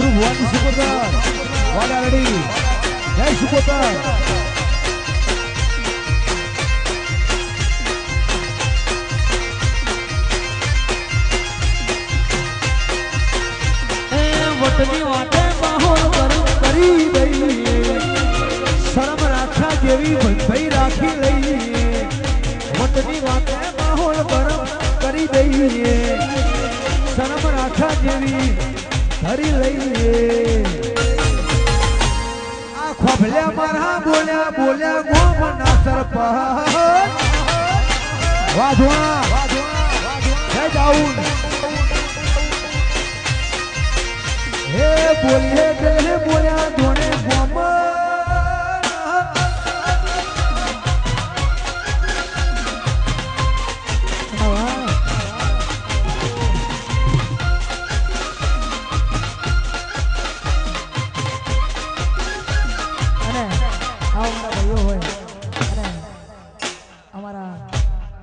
મારું ભુવાજી સુપોતર વાડા રેડી જય સુપોતર વટની વાટે બાહોલ કરી દઈએ શરમ રાખા જેવી ભાઈ રાખી લઈએ વટની વાટે બાહોલ ગરમ કરી દઈએ શરમ રાખા જેવી ધરી લઈએ આ ખોભલ્યા મારા બોલ્યા બોલ્યા ગોમના સરપંચ વાધવા જય જાઉન હે બોલીએ હે બોલ્યા ધોણે ગોમ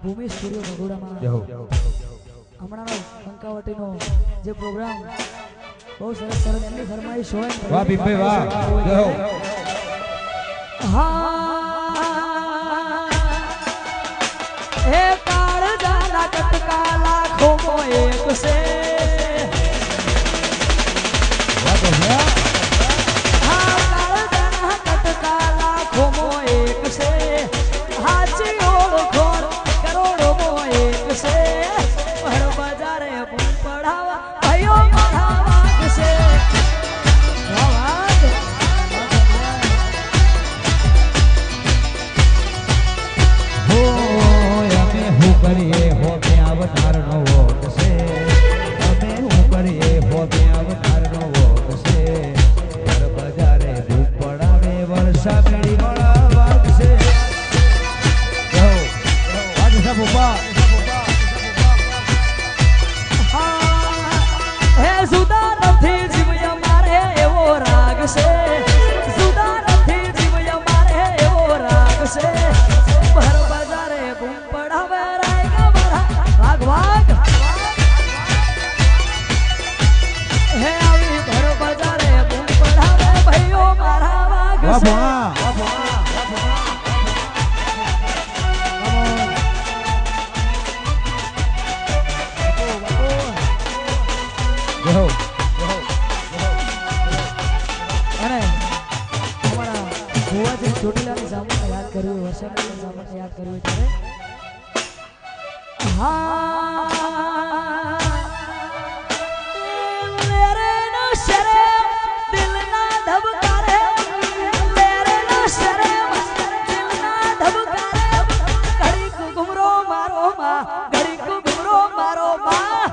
ભૂમિ સ્ટુડિયો ભગોડામાં હમણાંનો કંકાવટીનો જે પ્રોગ્રામ બહુ સરસ સરસ એમની ફરમાઈશ હોય વાહ ભીમભાઈ વાહ જય હો હા હે કાળજાના કટકા લાખોમાં એક છે વાહ ભૈયા હા કાળજાના કટકા લાખોમાં એક છે હાચી ઓળખો કરોડોમાં એક છે પર બજારે પડાવા ભાઈઓ પડાવા છે કરીએ હો કે અવતાર નો વોટ છે અમે હું કરીએ હો કે અવતાર નો વોટ છે હર બજારે ભૂખ પડાવે વર્ષા મેળી મળા વાત છે જો આજે સબ ઉભા હે સુદા નથી જીવ મારે એવો રાગ છે સુદા નથી જીવ મારે એવો રાગ છે ભર બજારે બૂમ પડાવે વાગ વાગ હે આવી ભર બજારે બૂમ પડાવે ભાઈઓ મારા વાગ છે અને અમારા ભુવાજી ચોટીલાની સામને યાદ કર્યું વર્ષાની સામને યાદ કર્યું ત્યારે હા મેરે નો શરે દિલ ના ધબકારે મેરે નો શરે દિલ ના ધબકારે ઘડી કો ઘુમરો મારો માં ઘડી કો ઘુમરો મારો માં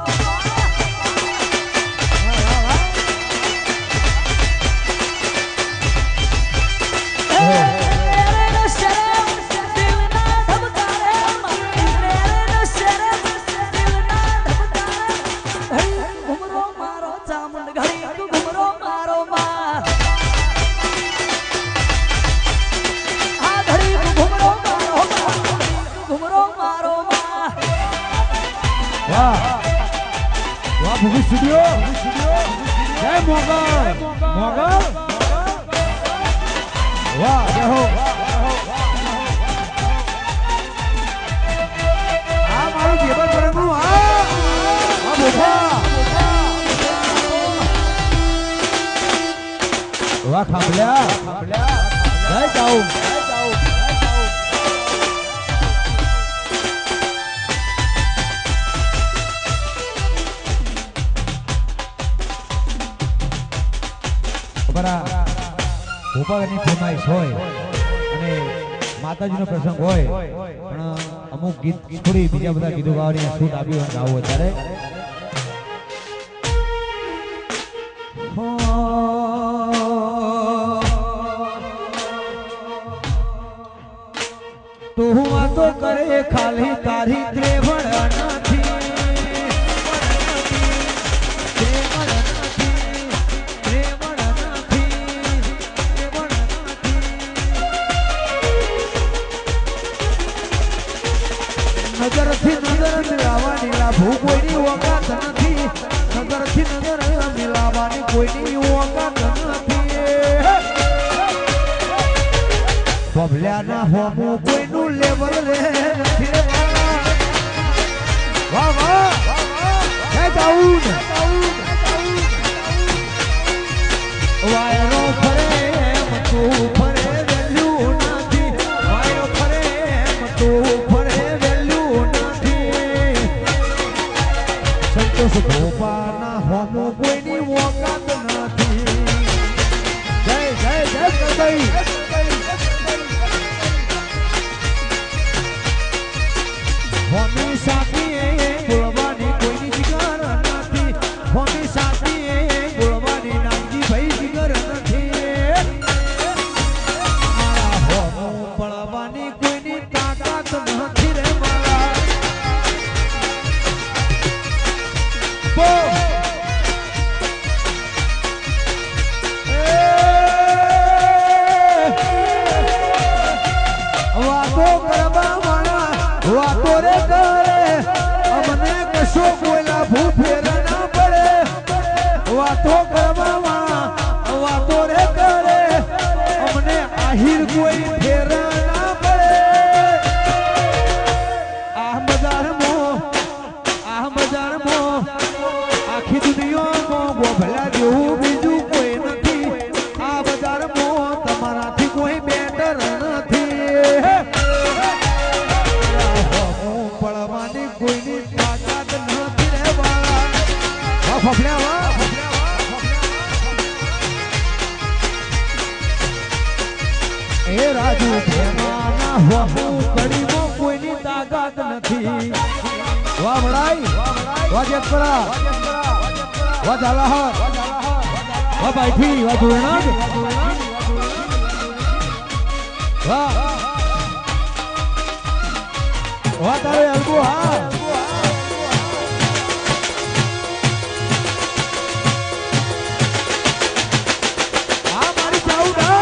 ભૂમિ સ્ટુડિયો જય મોગલ મોગલ વાહ જય હો આ મારું જેબલ પરનું આ બોફા વાહ ખાબલ્યા જય જાઉં ભોપાલની ફરમાઈશ હોય અને માતાજીનો પ્રસંગ હોય પણ અમુક ગીત થોડી બીજા બધા ગીતો ગાવાની છૂટ આપી હોય ગાવું અત્યારે તું વાતો કરે ખાલી તારી ત્રેવડ નથી નજરથી નજર મિલાવાની લાભું કોઈની વગાત નથી નજરથી નજર નજર મિલાવાની કોઈની ઓકાત નથી બબલ્યાના હોમું કોઈનું લેવલ રે નથી રે વાહ વાહ જય દાઉદ વાયરો ફરે એમ તું ફરે વેલ્યુ નથી વાયરો ફરે એમ તું ફરે વેલ્યુ નથી સંતોષ ગોપાના હોમો કોઈની ઓકાત નથી જય જય જય કઈ હોમી સાથી બોલવાની કોઈની જીગર નથી હોમી સાથી બોલવાની નામજી ભાઈ જીગર નથી મારા હોમો પડવાની કોઈની તાકાત નથી રે મારા વાતો કરવા વાળા વાતો રે કરે અમને કશો કોઈ લાભું ફેર ના પડે વાતો કરવા વાળા વાતો રે કરે અમને આહિર કોઈ ફેર ના પડે આ બજારમાં આખી દુનિયામાં ગોભલા જેવું બીજું કોઈ નથી આ બજારમાં તમારાથી કોઈ બેટર નથી પડવાની કોઈની તાકાત નથી રે વાળા ફફલ્યા એ રાજુ ભેમાના હોમું કડીમાં કોઈની તાકાત નથી વાહ વડાઈ વાહ જેતપરા વાહ ઝાલાહર વાહ બાઈથી વાહ ધોરણાગ વાહ વાહ તારે અલગુ હા મારી ચાઉડા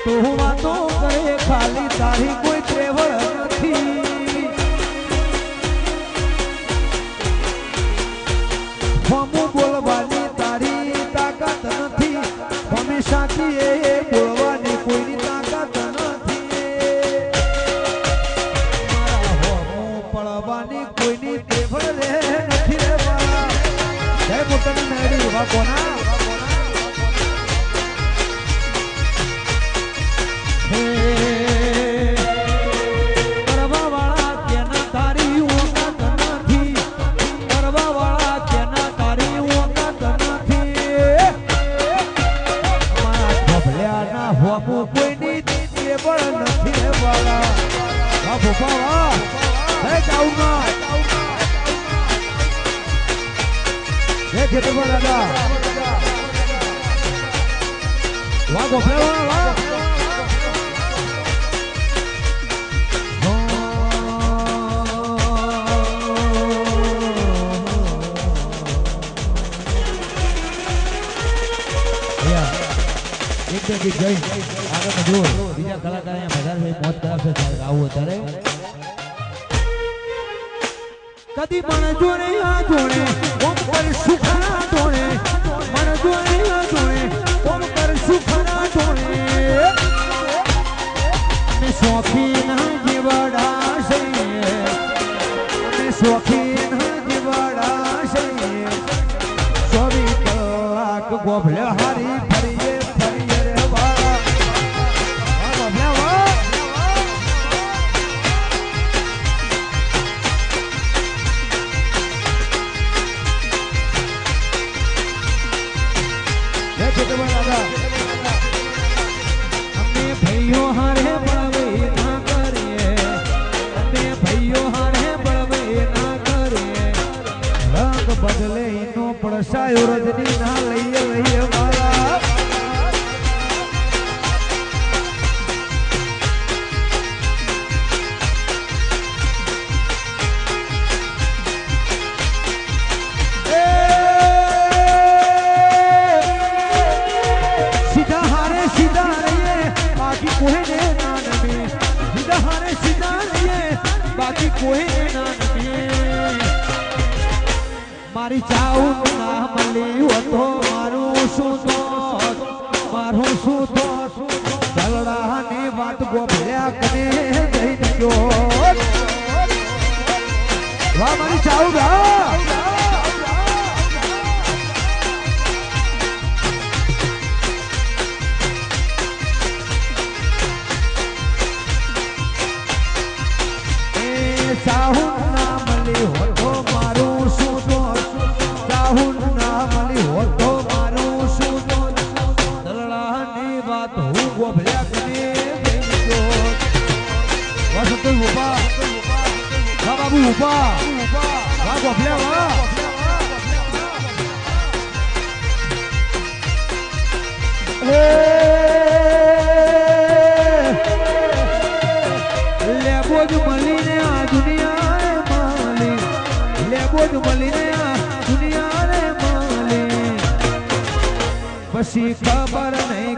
તું વાતો કરે ખાલી તારી કોઈ ત્રેવડ નથી હમું બોલવાની તારી તાકાત નથી હંમેશાથી એ બોલવાની કોઈની તાકાત નથી મારા હમું પડવાની કોઈની ત્રેવડ રે નથી રે વાળા જય પોતાની મેળી વા કોના કોઈની પણ નથી રે વાળા વાહ ભોપા વાહ હે ચાઉના હે ખેતરવા દાદા વાહ ગોફલા વાહ એક બે ગીત ગઈ આગળ જુઓ બીજા કલાકાર અહીંયા બજાર મોજ કરાવશે આવું અત્યારે કદી પણ જોડે આ જોડે ઓમ પર સુખના જોડે મન જોડે આ જોડે ઓમ પર સુખના જોડે અમે શોખીના જીવડા છે અમે શોખીના જીવડા છે 24 કલાક ગોભલે હારી ફરીએ અમે ભાઈઓ હારે બળવે ના કરીએ અમે ભાઈઓ હારે બળવે ના કરીએ રંગ બદલે નો પડસાયો રજની ના લઈએ વાળા મારી ચાઉ ના મળી હતો મારું શું તો મારું શું તો દલડાની વાત ગોભળ્યા કને જઈને ગયો વાહ મારી ચાઉ સાહુ ના મળી હોતો મારું શું તો સાહુ ના મળી હોતો મારું શું તો દલડાની વાત હું ગોભળ્યા કને વસંત ઉભા વાહ બાબુ ઉભા વાહ ગોભળ્યા વાહ લેબો જ મળીને આ દુનિયાને માલી લેબો જ મળીને આ દુનિયાને માલી પછી ખબર નહીં